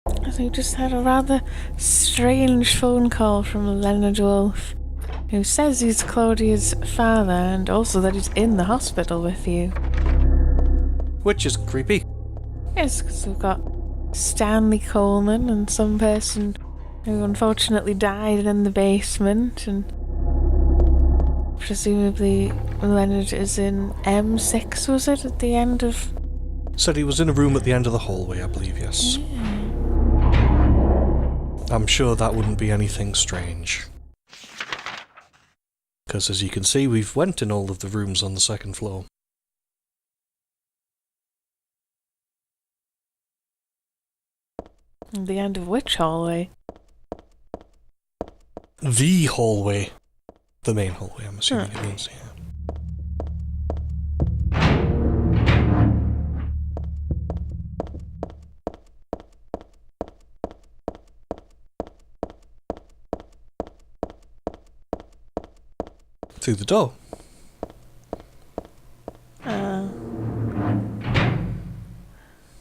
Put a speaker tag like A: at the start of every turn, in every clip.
A: So we just had a rather strange phone call from Leonard Wolf, who says he's Claudia's father and also that he's in the hospital with you.
B: Which is creepy.
A: Yes, because we've got Stanley Coleman and some person who unfortunately died in the basement, and presumably Leonard is in M6, was it, at the end of...
B: Said he was in a room at the end of the hallway, I believe, yes.
A: Yeah.
B: I'm sure that wouldn't be anything strange. Because as you can see, we've went in all of the rooms on the second floor.
A: The end of which hallway?
B: The hallway. The main hallway, I'm assuming it means, yeah. Through the door.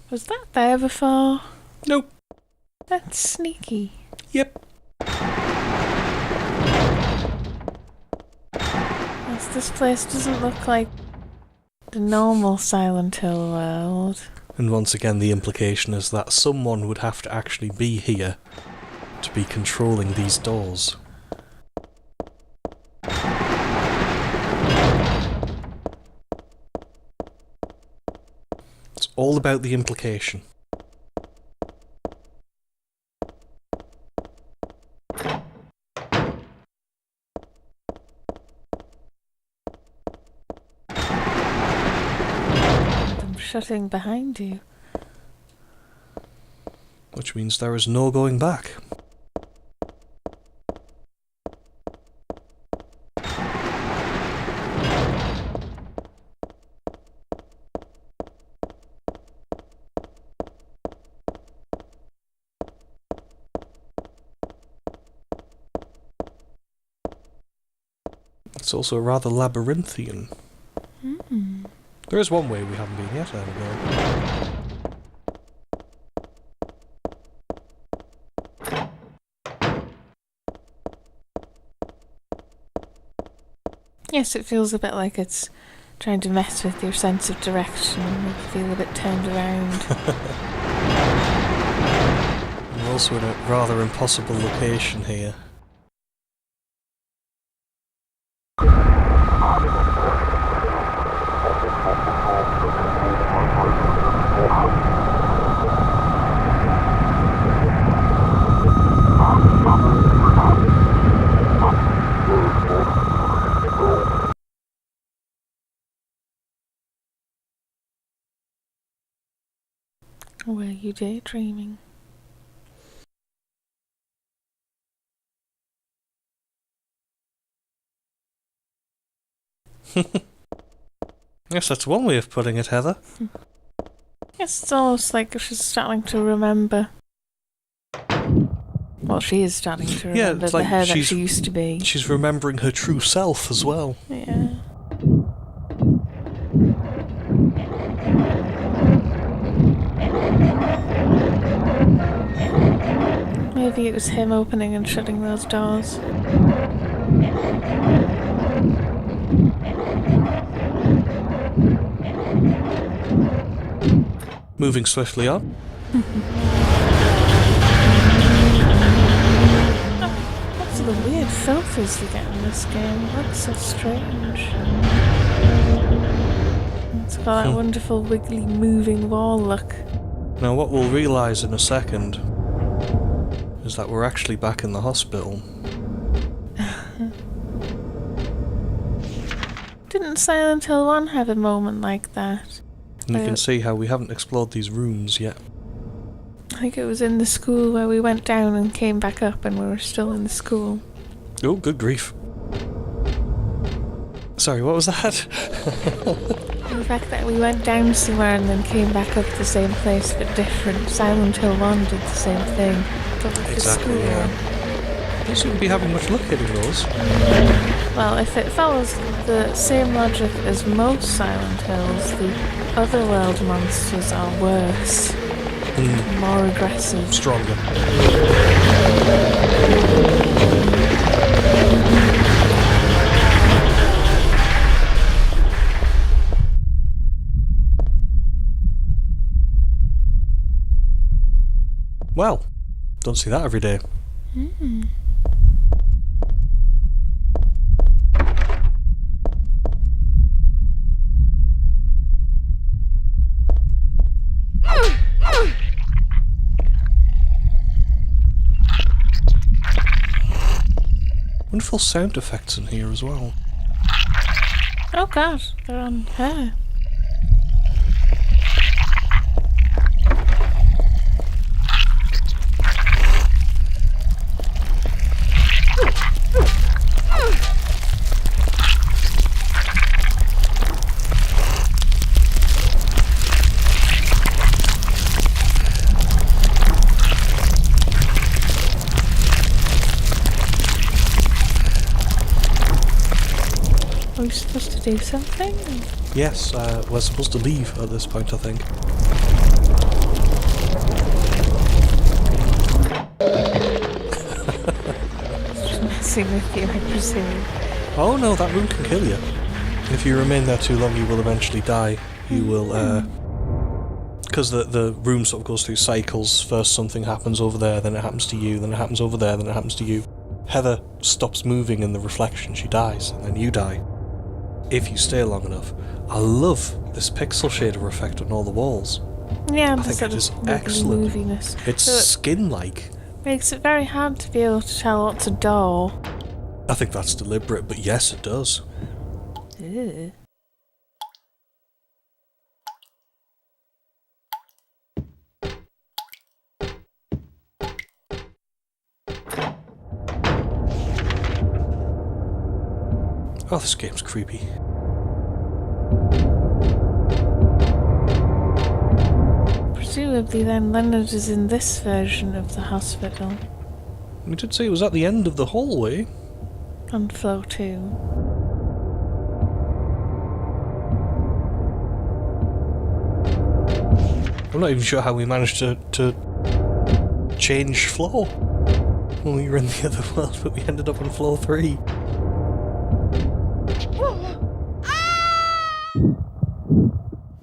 A: Was that there before?
B: Nope.
A: That's sneaky.
B: Yep.
A: Yes, this place doesn't look like the normal Silent Hill world.
B: And once again, the implication is that someone would have to actually be here to be controlling these doors. It's all about the implication.
A: I'm shutting behind you.
B: Which means there is no going back. It's also rather labyrinthian. There is one way we haven't been yet, there we go.
A: Yes, it feels a bit like it's trying to mess with your sense of direction and make you feel a bit turned around.
B: We're also in a rather impossible location here.
A: Were you daydreaming?
B: Yes, that's one way of putting it, Heather.
A: Yes, it's almost like she's starting to remember. Well, she is starting to remember
B: it's
A: the
B: like
A: her that she used to be.
B: She's remembering her true self as well.
A: Yeah. Maybe it was him opening and shutting those doors.
B: Moving swiftly on.
A: What's the weird filters you get in this game? It looks so strange. It's got that wonderful wiggly moving wall look.
B: Now what we'll realise in a second is that we're actually back in the hospital.
A: Didn't Silent Hill 1 have a moment like that?
B: And you can see how we haven't explored these rooms yet.
A: I think it was in the school where we went down and came back up and we were still in the school.
B: Oh, good grief. Sorry, what was that?
A: The fact that we went down somewhere and then came back up the same place but different. Silent Hill 1 did the same thing. But with
B: Exactly,
A: the school
B: yeah.
A: one.
B: You seem to be having much luck hitting those.
A: Well, if it follows the same logic as most Silent Hills, the Otherworld monsters are worse. More aggressive.
B: Stronger. Well, don't see that every day.
A: Mm.
B: Wonderful sound effects in here as well.
A: Oh god, they're on her. Are we supposed to do something?
B: Yes, we're supposed to leave at this point, I think.
A: Just messing with you, I presume.
B: Oh no, that room can kill you. If you remain there too long, you will eventually die. You will, because the room sort of goes through cycles. First something happens over there, then it happens to you, then it happens over there, then it happens to you. Heather stops moving in the reflection, she dies, and then you die. If you stay long enough. I love this pixel shader effect on all the walls.
A: Yeah,
B: I think it is excellent.
A: Moviness.
B: It's
A: So it
B: skin-like.
A: makes it very hard to be able to tell what's a door.
B: I think that's deliberate, but yes, it does.
A: Ew.
B: Oh, this game's creepy.
A: Presumably then Leonard is in this version of the hospital.
B: We did say it was at the end of the hallway.
A: On floor 2.
B: I'm not even sure how we managed to change floor when we were in the other world, but we ended up on floor 3.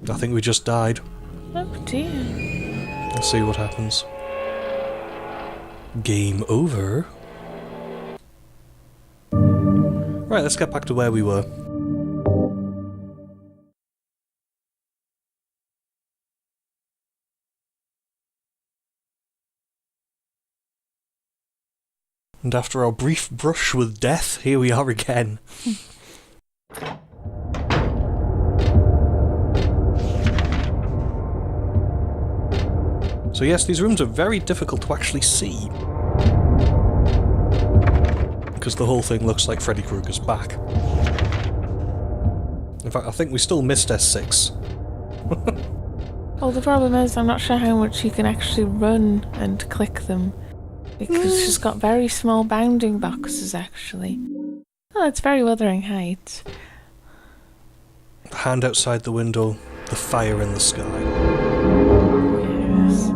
B: I think we just died.
A: Oh dear.
B: Let's see what happens. Game over. Right, let's get back to where we were. And after our brief brush with death, here we are again. So yes, these rooms are very difficult to actually see. Because the whole thing looks like Freddy Krueger's back. In fact, I think we still missed S6.
A: Well, the problem is I'm not sure how much you can actually run and click them. Because she's got very small bounding boxes, actually. Oh, it's very Wuthering Heights.
B: The hand outside the window, the fire in the sky.
A: Yes.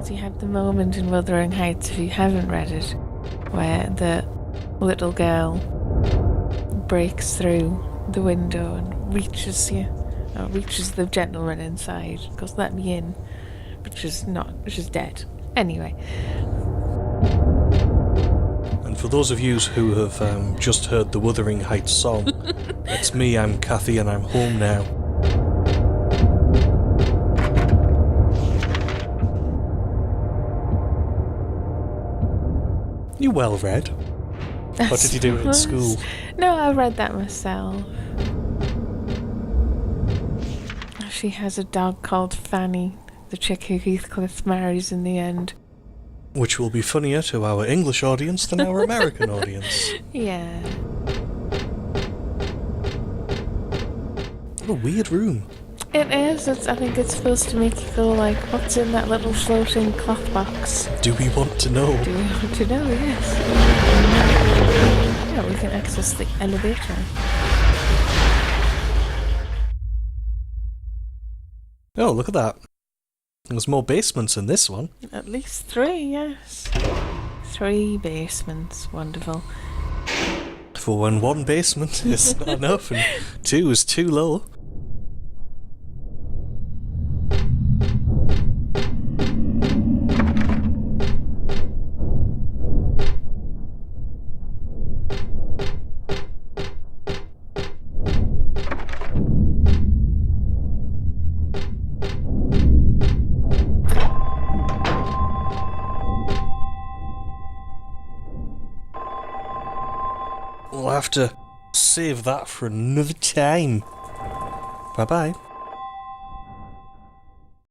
A: So you have the moment in Wuthering Heights, if you haven't read it, where the little girl breaks through the window and reaches you. Or reaches the gentleman inside, goes, "Let me in," but she's dead. Anyway.
B: And for those of you who have just heard the Wuthering Heights song, it's me, I'm Kathy, and I'm home now. You well read. Or did you do it in school?
A: No, I read that myself. She has a dog called Fanny, the chick who Heathcliff marries in the end.
B: Which will be funnier to our English audience than our American audience.
A: Yeah.
B: What a weird room.
A: It is. I think it's supposed to make you go like, what's in that little floating cloth box?
B: Do we want to know?
A: Do we want to know? Yes. Yeah, we can access the elevator.
B: Oh, look at that. There's more basements in this one.
A: At least 3, yes. 3 basements. Wonderful.
B: For when 1 basement is not enough and 2 is too low. We'll have to save that for another time. Bye-bye.